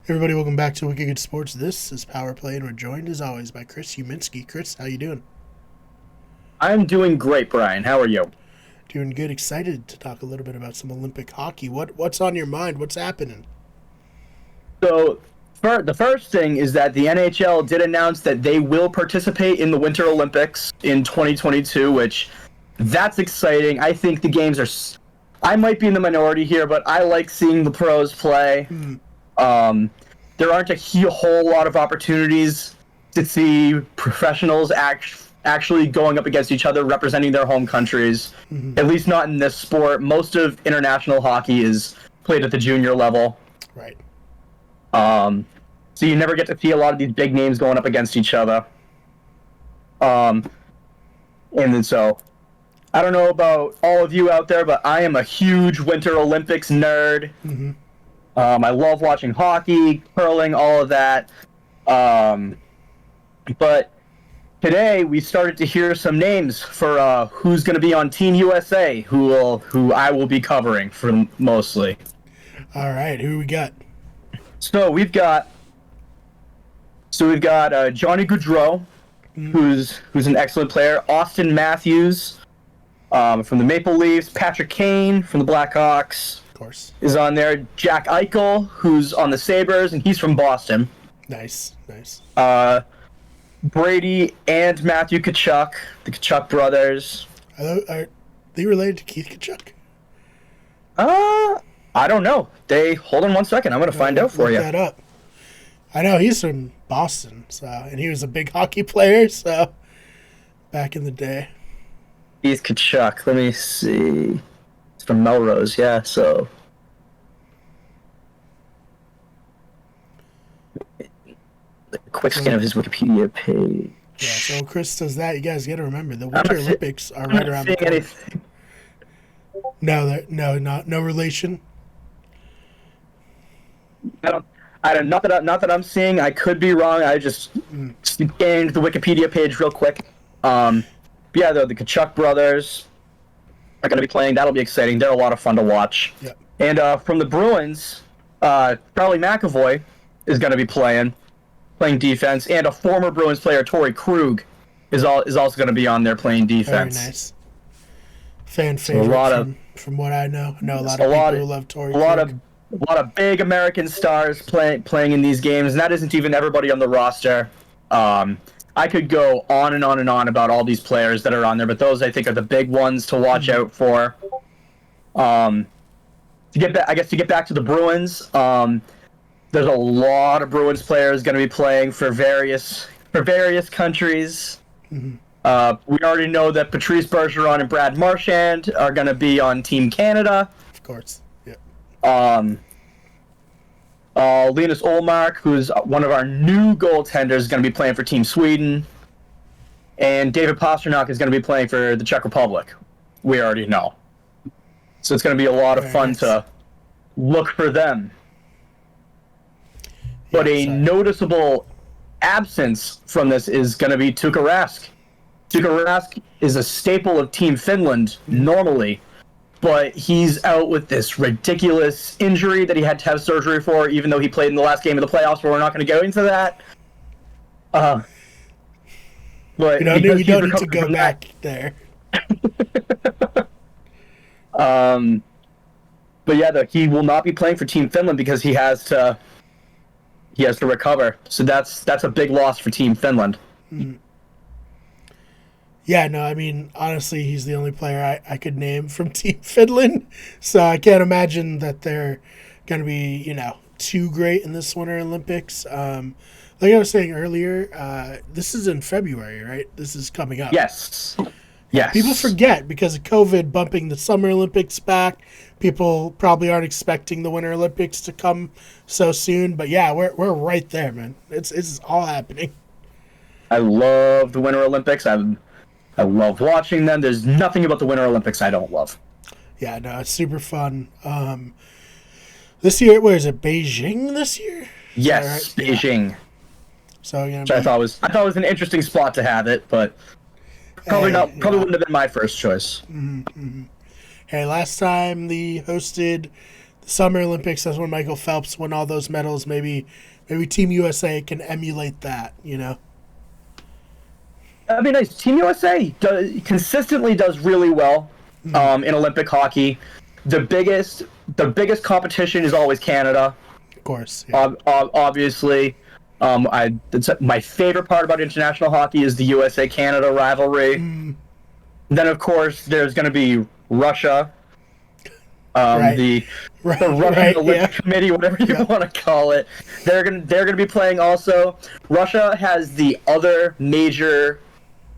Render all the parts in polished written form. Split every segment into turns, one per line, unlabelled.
Everybody, welcome back to Wicked Good Sports. This is Power Play, and we're joined as always by Chris Uminski. Chris, how you doing?
I'm doing great, Brian. How are you?
Doing good. Excited to talk a little bit about some Olympic hockey. What's on your mind? What's happening?
So, the first thing is that the NHL did announce that they will participate in the Winter Olympics in 2022, which that's exciting. I think the games are. I might be in the minority here, but I like seeing the pros play. There aren't a whole lot of opportunities to see professionals actually going up against each other, representing their home countries. At least not in this sport. Most of international hockey is played at the junior level.
Right.
So you never get to see a lot of these big names going up against each other. And then so, I don't know about all of you out there, but I am a huge Winter Olympics nerd. I love watching hockey, curling, all of that. But today we started to hear some names for who's going to be on Team USA, who I will be covering for mostly.
All right, who we got?
So we've got Johnny Gaudreau, who's an excellent player. Austin Matthews from the Maple Leafs. Patrick Kane from the Blackhawks.
Of course.
Is on there. Jack Eichel, who's on the Sabres, and he's from Boston.
Nice.
Brady and Matthew Tkachuk, the Tkachuk brothers.
Are they related to Keith Tkachuk?
I don't know. Hold on one second. I'm going to find out for you.
Look that up. I know he's from Boston, and he was a big hockey player, so back in the day.
Keith Tkachuk. Let me see. It's from Melrose, yeah, so. A quick scan of his Wikipedia page.
Yeah, so Chris does that. You guys got to remember the Winter Olympics are right around the corner.
Anything.
No relation.
I don't. Not that I'm seeing. I could be wrong. I just scanned the Wikipedia page real quick. But yeah, the Tkachuk brothers are going to be playing. That'll be exciting. They're a lot of fun to watch.
Yep.
And from the Bruins, Charlie McAvoy is going to be playing defense, and a former Bruins player, Torrey Krug, is also going to be on there playing defense.
Very nice. Fan favorite from what I know. I know a lot of people who love Torrey Krug.
A lot of big American stars playing in these games, and that isn't even everybody on the roster. I could go on and on and on about all these players that are on there, but those I think are the big ones to watch out for. To get back to the Bruins, there's a lot of Bruins players going to be playing for various countries. We already know that Patrice Bergeron and Brad Marchand are going to be on Team Canada.
Of course.
Linus Ullmark, who's one of our new goaltenders, is going to be playing for Team Sweden. And David Pastrnak is going to be playing for the Czech Republic. We already know. So it's going to be a lot of fun to look for them. But a noticeable absence from this is going to be Tuukka Rask. Tuukka Rask is a staple of Team Finland normally, but he's out with this ridiculous injury that he had to have surgery for, even though he played in the last game of the playoffs, but we're not going to go into that. But
we don't need to go back there.
But yeah, he will not be playing for Team Finland because he has to recover. So that's a big loss for Team Finland.
Yeah, no, I mean, honestly, he's the only player I could name from Team Finland. So I can't imagine that they're going to be, too great in this Winter Olympics. Like I was saying earlier, this is in February, right? This is coming up.
Yes.
People forget because of COVID bumping the Summer Olympics back. People probably aren't expecting the Winter Olympics to come so soon. But yeah, we're right there, man. It's all happening.
I love the Winter Olympics. I love watching them. There's nothing about the Winter Olympics I don't love.
Yeah, no, it's super fun. This year, where is it? Beijing this year?
Yes, right? Beijing.
Yeah. So
I thought it was an interesting spot to have it, but probably wouldn't have been my first choice.
Hey, last time they hosted the Summer Olympics. That's when Michael Phelps won all those medals. Maybe Team USA can emulate that.
That'd be nice. Team USA consistently does really well in Olympic hockey. The biggest competition is always Canada.
Of course. Yeah.
Obviously. My favorite part about international hockey is the USA-Canada rivalry. Then, of course, there's going to be Russia, the Russian Olympic Committee, whatever you want to call it. They're gonna be playing also. Russia has the other major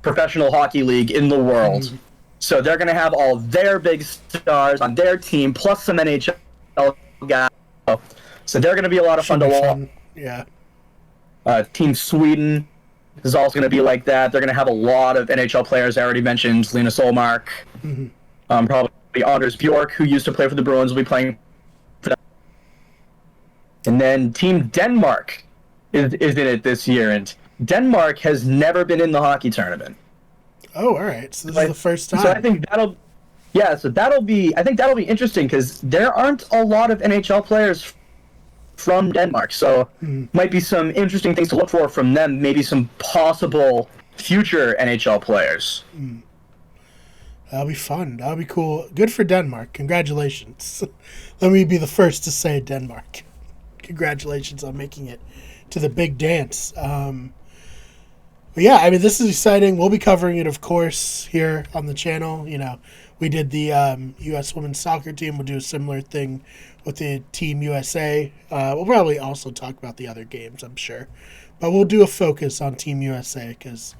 professional hockey league in the world, so they're gonna have all their big stars on their team, plus some NHL guys. So they're gonna be a lot of fun to watch.
Yeah.
Team Sweden is also going to be like that. They're going to have a lot of NHL players. I already mentioned Lena Solmark. Probably Anders Bjork, who used to play for the Bruins, will be playing for them. And then Team Denmark is in it this year. And Denmark has never been in the hockey tournament.
Oh, all right. So this is the first time.
So I think that'll be interesting because there aren't a lot of NHL players from Denmark, so might be some interesting things to look for from them, maybe some possible future NHL players.
That'll be fun. That'll be cool. Good for Denmark. Congratulations. Let me be the first to say Denmark. Congratulations on making it to the big dance. But yeah, I mean, this is exciting. We'll be covering it, of course, here on the channel. We did the U.S. women's soccer team. We'll do a similar thing with the Team USA. We'll probably also talk about the other games, I'm sure. But we'll do a focus on Team USA because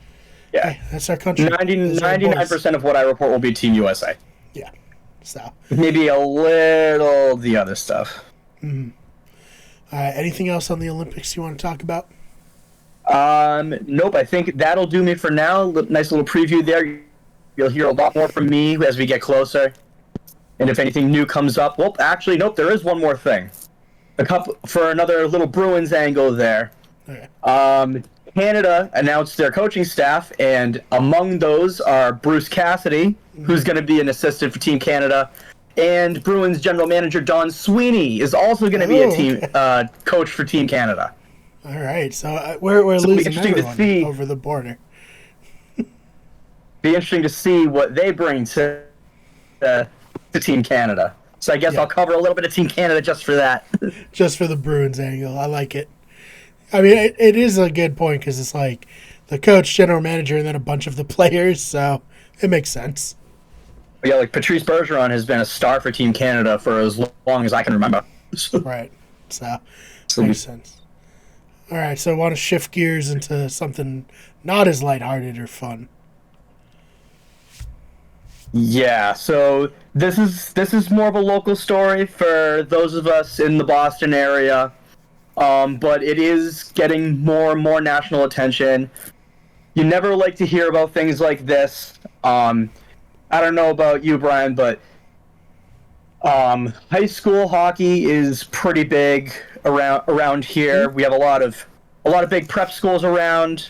that's our country.
99% of what I report will be Team USA.
Yeah. So
maybe a little the other stuff.
Anything else on the Olympics you want to talk about?
Nope. I think that'll do me for now. Nice little preview there. You'll hear a lot more from me as we get closer. And if anything new comes up, there is one more thing. For another little Bruins angle there.
Okay.
Canada announced their coaching staff, and among those are Bruce Cassidy, who's going to be an assistant for Team Canada, and Bruins general manager Don Sweeney is also going to be a team coach for Team Canada.
All right, so we're losing everyone over the border.
Be interesting to see what they bring to Team Canada. So I guess I'll cover a little bit of Team Canada just for that.
Just for the Bruins angle. I like it. I mean, it is a good point because it's like the coach, general manager, and then a bunch of the players, so it makes sense.
Yeah, like Patrice Bergeron has been a star for Team Canada for as long as I can remember.
Right. So makes sense. All right, so I want to shift gears into something not as lighthearted or fun.
Yeah, so this is more of a local story for those of us in the Boston area, but it is getting more and more national attention. You never like to hear about things like this. I don't know about you, Brian, but high school hockey is pretty big around here. We have a lot of big prep schools around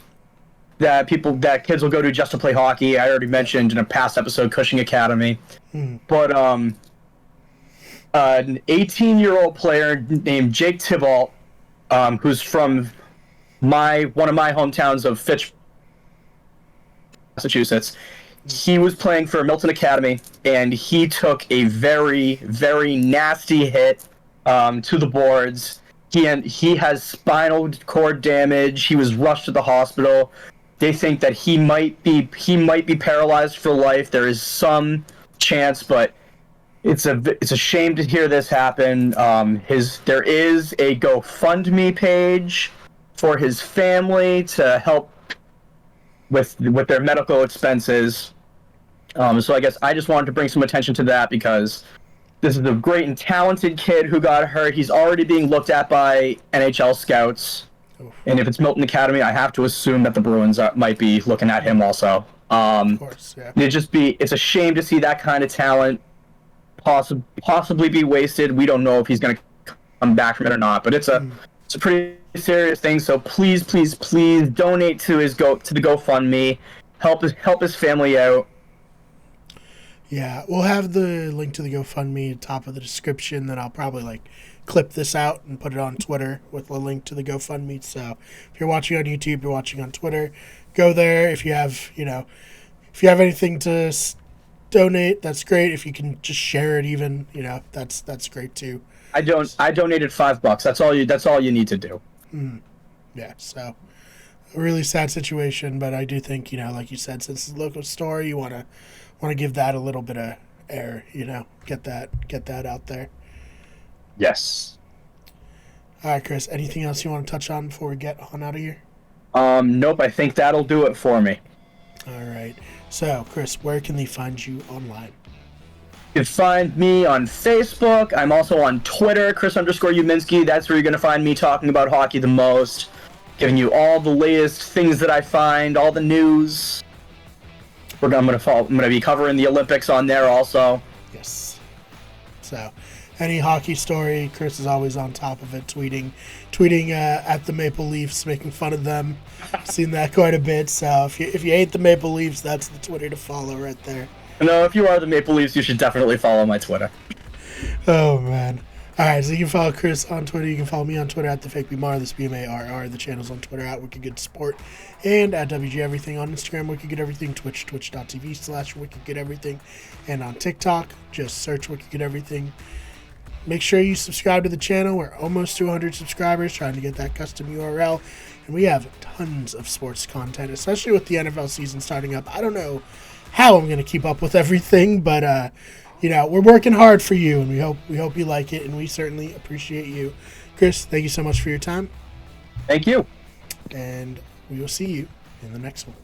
that kids will go to just to play hockey. I already mentioned in a past episode Cushing Academy. But an 18-year-old player named Jake Thibeault, who's from one of my hometowns of Fitch, Massachusetts, he was playing for Milton Academy, and he took a very, very nasty hit to the boards. He has spinal cord damage. He was rushed to the hospital. They think that he might be paralyzed for life. There is some chance, but it's a shame to hear this happen. There is a GoFundMe page for his family to help with their medical expenses. So I guess I just wanted to bring some attention to that because this is a great and talented kid who got hurt. He's already being looked at by NHL scouts. And if it's Milton Academy, I have to assume that the Bruins might be looking at him also.
Of course, yeah.
It's a shame to see that kind of talent possibly be wasted. We don't know if he's going to come back from it or not, but it's a pretty serious thing. So please donate to the GoFundMe. Help his family out.
Yeah, we'll have the link to the GoFundMe at the top of the description. Then I'll probably clip this out and put it on Twitter with a link to the GoFundMe. So if you're watching on YouTube, you're watching on Twitter, go there. If you have if you have anything to donate, that's great. If you can just share it, even that's great too.
I donated $5. That's all you need to do.
Yeah, so a really sad situation, but I do think like you said, since it's a local store, you want to give that a little bit of air. Get that out there.
Yes.
All right, Chris. Anything else you want to touch on before we get on out of here?
Nope. I think that'll do it for me.
All right. So, Chris, where can they find you online?
You can find me on Facebook. I'm also on Twitter, Chris_Uminski. That's where you're going to find me talking about hockey the most, giving you all the latest things that I find, all the news. I'm going to be covering the Olympics on there also.
Yes. So, any hockey story, Chris is always on top of it, tweeting at the Maple Leafs, making fun of them. Seen that quite a bit. So if you hate the Maple Leafs, that's the Twitter to follow right there.
No, if you are the Maple Leafs, you should definitely follow my Twitter.
Oh man. All right, so you can follow Chris on Twitter. You can follow me on Twitter at TheFakeBMar, this BMARR. The channel's on Twitter at WickedGoodSport and at WG Everything on Instagram, WickedGoodEverything, twitch.tv/WickedGoodEverything, and on TikTok, just search WickedGoodEverything. Make sure you subscribe to the channel. We're almost to 100 subscribers, trying to get that custom URL, and we have tons of sports content, especially with the NFL season starting up. I don't know how I'm going to keep up with everything, but we're working hard for you, and we hope you like it, and we certainly appreciate you. Chris, thank you so much for your time.
Thank you.
And we will see you in the next one.